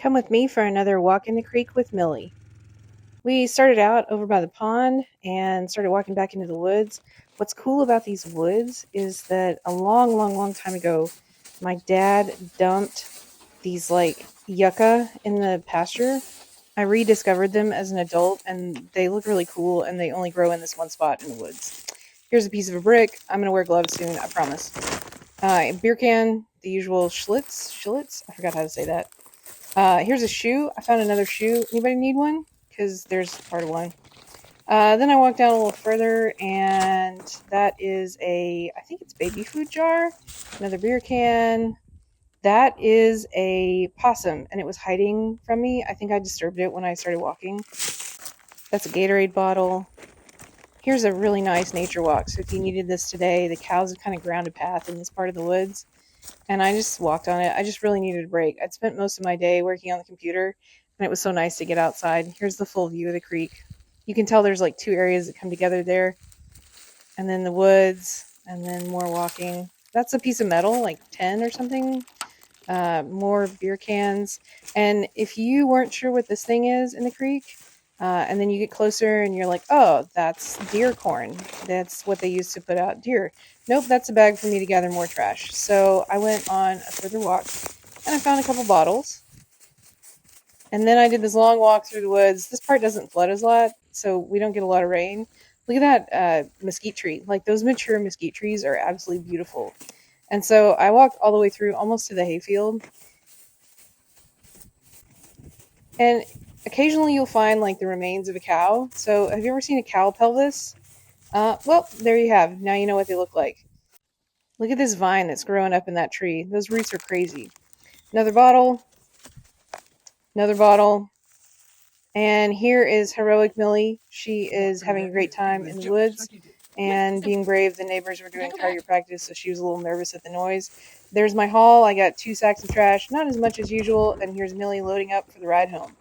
Come with me for another walk in the creek with Millie. We started out over by the pond and started walking back into the woods. What's cool about these woods is that a long time ago, my dad dumped these like yucca in the pasture. I rediscovered them as an adult and they look really cool and they only grow in this one spot in the woods. Here's a piece of a brick. I'm going to wear gloves soon, I promise. Beer can, the usual Schlitz? I forgot how to say that. Here's a shoe. I found another shoe. Anybody need one? Because there's part of one. Then I walked down a little further, and that is I think it's baby food jar. Another beer can. That is a possum, and it was hiding from me. I think I disturbed it when I started walking. That's a Gatorade bottle. Here's a really nice nature walk. So if you needed this today, the cows have kind of ground a path in this part of the woods. And I just walked on it. I just really needed a break. I'd spent most of my day working on the computer, and it was so nice to get outside. Here's the full view of the creek. You can tell there's like two areas that come together there, and then the woods, and then more walking. That's a piece of metal, like 10 or something. More beer cans. And if you weren't sure what this thing is in the creek, and then you get closer and you're like, oh, that's deer corn. That's what they use to put out deer. Nope, that's a bag for me to gather more trash. So I went on a further walk and I found a couple bottles. And then I did this long walk through the woods. This part doesn't flood as a lot, so we don't get a lot of rain. Look at that mesquite tree. Like, those mature mesquite trees are absolutely beautiful. And so I walked all the way through almost to the hayfield. And occasionally you'll find like the remains of a cow. So have you ever seen a cow pelvis? Well, there you have. Now you know what they look like. Look at this vine that's growing up in that tree. Those roots are crazy. Another bottle. Another bottle. And here is heroic Millie. She is having a great time in the woods and being brave. The neighbors were doing target practice, so she was a little nervous at the noise. There's my haul. I got 2 sacks of trash, not as much as usual, and here's Millie loading up for the ride home.